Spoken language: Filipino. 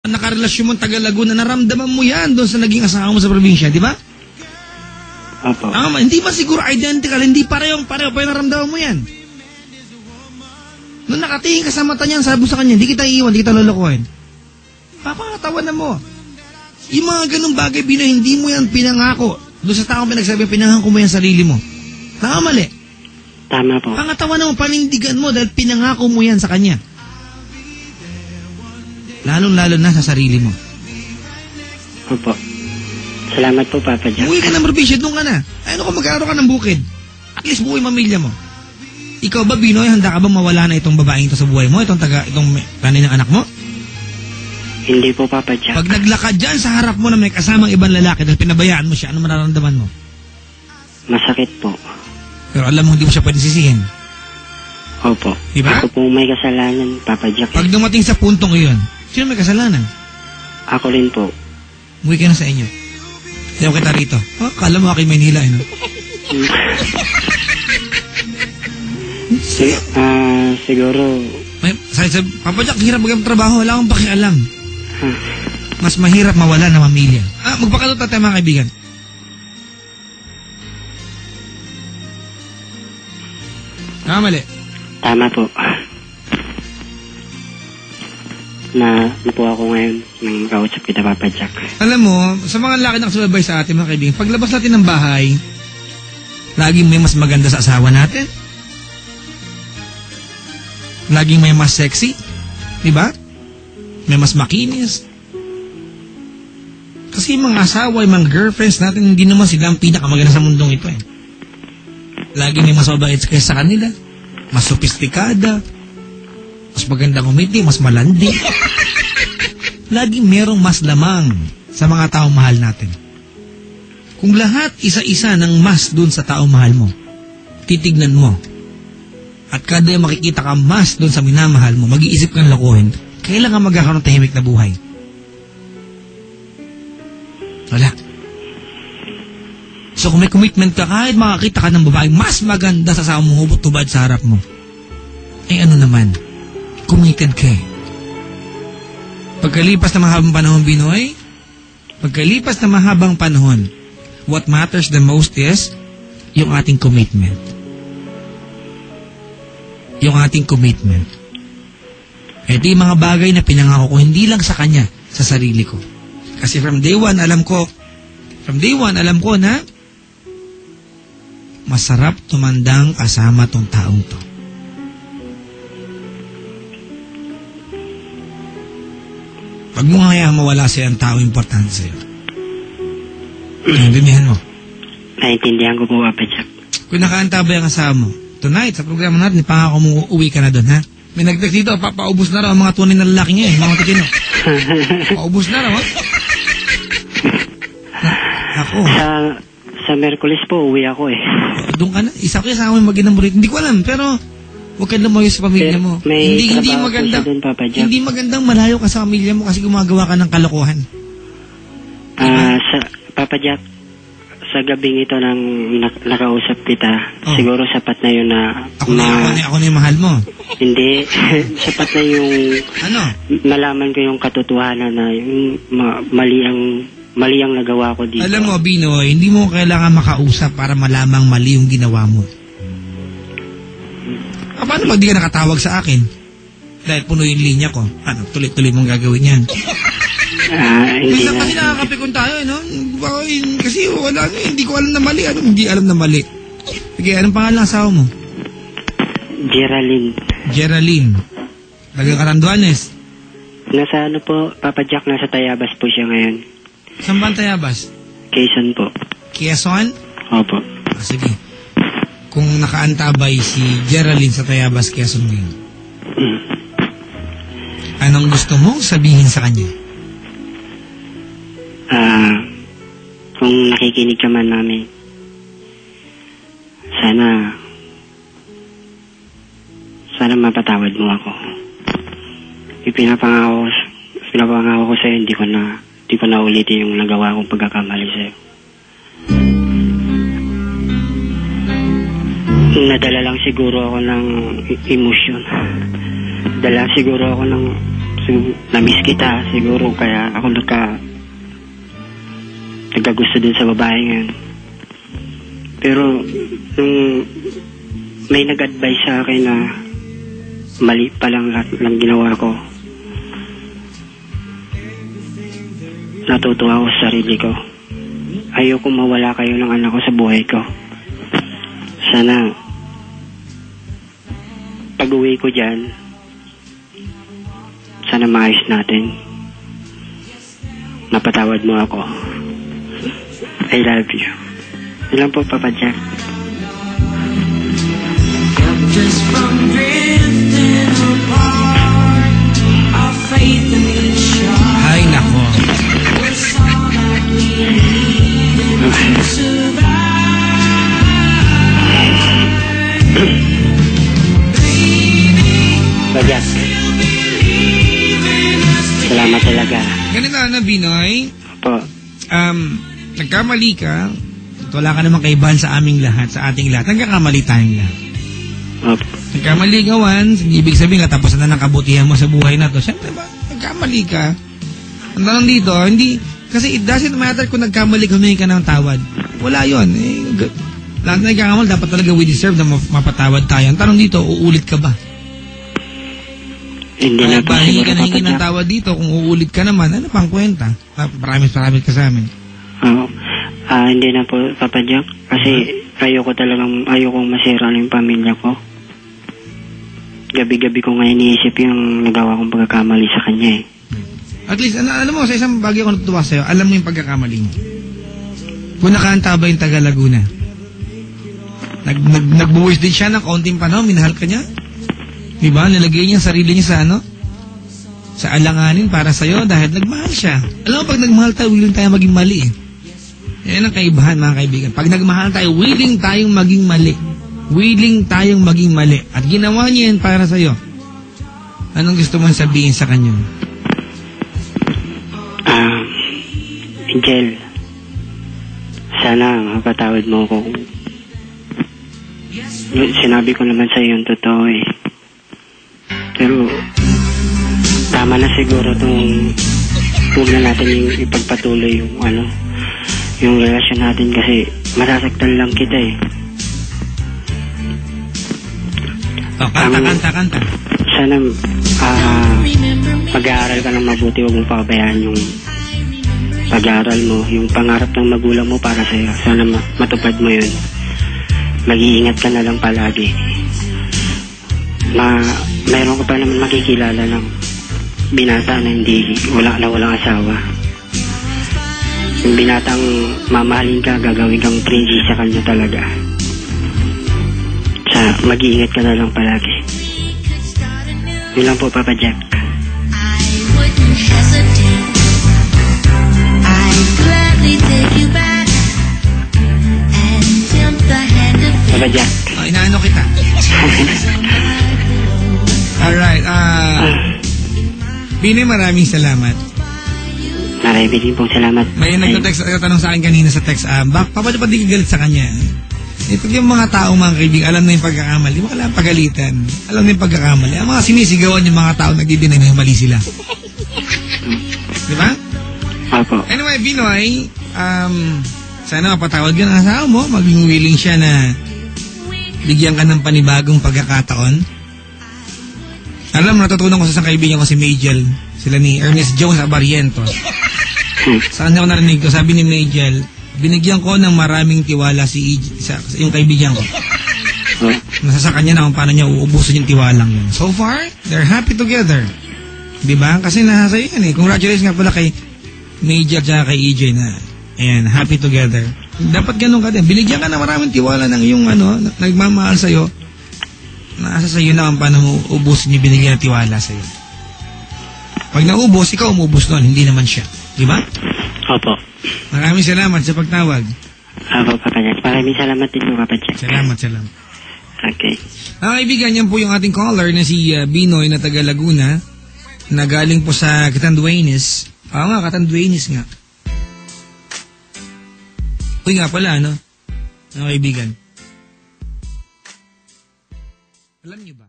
nakarelasyon mo taga Laguna, naramdaman mo yan doon sa naging asawa mo sa probinsya, di ba? Opo. Hindi ba siguro identical, hindi pareho pa yung naramdaman mo yan? Nung nakatingin ka sa mata niyan, sabi mo sa kanya, hindi kita iiwan, hindi kita lolokohin. Papakatawa na mo. Yung mga ganung bagay, Binoy, hindi mo yan pinangako. Doon sa taong pinagsabi, pinangako mo yan sarili mo. Tama, mali? Tama po. Pangatawa na mo, panindigan mo dahil pinangako mo yan sa kanya. Lalong-lalo na sa sarili mo. Opo. Salamat po, Papa Jack. Uwi ka ng probinsya, doon ka na. Ano kung mag-aaral ka ng bukid? At least buhay mamilya mo. Ikaw ba, Binoy, handa ka ba mawala na itong babaeng ito sa buhay mo? Itong kaninang anak mo? Hindi po, Papa Jack. Pag naglakad dyan sa harap mo na may kasamang ibang lalaki dahil pinabayaan mo siya, ano mararamdaman mo? Masakit po. Pero alam mo, hindi mo siya pwede sisihin. Opo. Diba? Ako po may kasalanan, Papa Jack. Pag dumating sa puntong iyon, sino may kasalanan? Ako rin po. Umuwi ka na sa inyo. Ayaw kita rito. Kala mo aking Maynila, no? Siguro... Papa Jack, hirap magtrabaho. Wala akong pakialam. Mas mahirap mawala na mamilya. Magpakatot tayo mga kaibigan. Mali. Tama po. Na po ako ngayon nang kausap kita, Papa Jack. Alam mo, sa mga lalaki na kasulabay sa atin, mga kaibigan, paglabas natin ng bahay, laging may mas maganda sa asawa natin. Laging may mas sexy. Diba? May mas makinis. Kasi yung mga asawa, yung mga girlfriends natin, hindi naman sila ang pinakamaganda sa mundong ito eh. Laging may mas mabait kaysa sa kanila. Mas sopistikada. Mas magandang umiti, mas malandi. Laging merong mas lamang sa mga taong mahal natin. Kung lahat isa-isa ng mas dun sa taong mahal mo, titignan mo, at kada makikita ka mas dun sa minamahal mo, mag-iisip kang lokohin, kailan ka magkakaroon ng tahimik na buhay? Wala. So kung may commitment ka, kahit makakita ka ng babaeng mas maganda sa asawa mo, hubot-tubad sa harap mo, eh ano naman, committed ka eh. Pagkalipas na mahabang panahon, Binoy, pagkalipas na mahabang panahon, what matters the most is yung ating commitment. Yung ating commitment. Ito yung mga bagay na pinangako ko, hindi lang sa kanya, sa sarili ko. Kasi from day one, alam ko na masarap tumandang kasama tong taong to. Pag mo nga mawala siya ang tao importante sa'yo. Naintindihan mo? Naintindihan ko po, Papa Jack. Kung nakaantabay ang asawa mo, tonight, sa programa natin, pangako mo uwi ka na doon, ha? May nag-text dito, paubos na raw ang mga tunay na lalaki niya, mga tikino. Paubos na raw, ha? Ako. Sa Merkulis po, uwi ako eh. Doon ka na. Isa ko yung kasama yung mag-inang burit. Hindi ko alam, pero huwag ka lumayo sa pamilya mo. Hindi magandang, dun, Papa Jack. Hindi magandang malayo ka sa pamilya mo kasi gumagawa ka ng kalokohan. Sa Papa Jack, sa gabing ito nang nakausap kita, siguro sapat na yun na... Ako na yung mahal mo. Hindi. Sapat na yung... Ano? Malaman ko yung katotohanan na yung mali ang nagawa ko dito. Alam mo, Binoy, hindi mo kailangan makausap para malamang mali yung ginawa mo. Paano pag di ka nakatawag sa akin? Dahil puno yung linya ko. Tuloy-tuloy mong gagawin yan. Minsan kasi nakakapikon tayo, no? Kasi wala, hindi ko alam na mali. Hindi alam na mali. Sige, anong pangalan ng asawa mo? Geraldine. Taga Caranduanes. Nasa ano po, Papa Jack, nasa Tayabas po siya ngayon. Saan ba ang Tayabas? Quezon po. Quezon? Opo. Sige. Kung nakaantabay si Geraldine sa Tayabas, Quezon ngayon, anong gusto mong sabihin sa kanya? Kung nakikinig ka man namin, sana mapatawad mo ako. Pinapangako ko sa'yo, hindi ko na ulitin yung nagawa kong pagkakamali sa'yo. Nadala lang siguro ako ng emosyon. Dala siguro ako ng na-miss kita, siguro, kaya ako nagkagusto din sa babae ngayon. Pero, nung may nag-advise sa akin na mali pa lang lahat ng ginawa ko, natutuwa ako sa sarili ko. Ayoko mawala kayo ng anak ko sa buhay ko. Sana pag-uwi ko dyan, sana maayos natin. Napatawad mo ako. I love you. Ilan po, Papa Jack? Just from drifting apart, our faith in each other. Ay, nako. Was all that we needed to survive. Papa Jack, salamat talaga. Ganito na, Binoy. Po. Nagkamali ka. At wala ka namang kaibahan sa aming lahat, sa ating lahat. Nagkakamali tayong lahat. Opo. Nagkamali ka once, hindi ibig sabihin katapusan na ng kabutihan mo sa buhay na to. Siyempre ba, nagkamali ka. Ang tanong dito, hindi, kasi it doesn't matter kung nagkamali ka, humingi ka ng tawad. Wala yun. Lahat na nagkakamali, dapat talaga we deserve na mapatawad tayo. Ang tanong dito, uulit ka ba? Hindi na po Pahingi siguro, ka na hingi Papa ng Jack. tawad dito, kung uulit ka naman, ano pang kwenta? Maraming ka sa amin. Oo. Hindi na po, Papa Jack. Kasi ayokong masira na yung pamilya ko. Gabi-gabi ko ngayon iniisip yung nagawa kong pagkakamali sa kanya eh. At least, alam mo, sa isang bagay ako natutuwa sa'yo, alam mo yung pagkakamali mo. Kung nakahanta ba yung taga Laguna? Nagbuwis din siya ng kaunting panahon, minahal ka niya. Diba? Nilagay niya sarili niya sa alanganin para sa'yo dahil nagmahal siya. Alam mo, pag nagmahal tayo, willing tayo maging mali eh. Yan ang kaibahan, mga kaibigan. Pag nagmahal tayo, willing tayong maging mali. Willing tayong maging mali. At ginawa niya yan para sa'yo. Anong gusto mong sabihin sa kanya? Angel, sana mapatawad mo ako. Sinabi ko naman sa'yo yung totoo eh. Pero, tama na siguro itong huwag na natin yung ipagpatuloy yung relasyon natin kasi masasaktan lang kita eh. Kanta. Sana pag-aaral ka ng mabuti, huwag mong pabayaan yung pag-aaral mo, yung pangarap ng magulang mo para sa'yo. Sana matupad mo yun. Mag-iingat ka na lang palagi. Mayroon ka pa naman makikilala ng binata na walang asawa. Yung binatang mamahalin ka, gagawin kang princess sa kanya talaga. Mag-iingat ka na lang palagi. Yun lang po, Papa Jack. I wouldn't hesitate. I'd gladly take you back and jump the hand of fate. Papa Jack. Inaano kita. Alright, Binoy, maraming salamat. Marami din pong salamat. May nagtatanong sa akin kanina sa text, paano pa di ka galit sa kanya? Ito yung mga taong mga kaibigan, alam na yung pagkakamali. Di ba kailangan pagalitan? Alam na yung pagkakamali. Ang mga sinisigawan yung mga taong nagdidinay na mali sila. Di ba? Opo. Anyway, Binoy, sana mapatawad ka ng asawa mo. Maging willing siya na bigyan ka ng panibagong pagkakataon. Alam mo, natutunan ko sa isang kaibigan ko si Majel. Sila ni Ernest Jones Abarientos. Sa kanya ko narinig ko, sabi ni Majel, binigyan ko ng maraming tiwala yung kaibigan ko. Nasa sa kanya na kung paano niya uubusin yung tiwalang yun. So far, they're happy together. Diba? Kasi nasa yan eh. Congratulations nga pala kay Major at kay EJ na ayan, happy together. Dapat ganun ka din. Binigyan ka ng maraming tiwala ng iyong nagmamahal sa'yo. Nasa sa'yo na kung paano mo ubusin yung binigyan ng tiwala sa'yo. Pag naubos, ikaw umubos nun, hindi naman siya. Diba? Opo. Maraming salamat sa pagtawag. Opo, Papa Jack. Maraming salamat din po, Papa Jack. Salamat. Okay. Mga kaibigan, yan po yung ating caller na si Binoy na taga Laguna na galing po sa Catanduanes. Oo nga, Catanduanes nga. Uy nga pala, mga kaibigan. Alam niyo ba?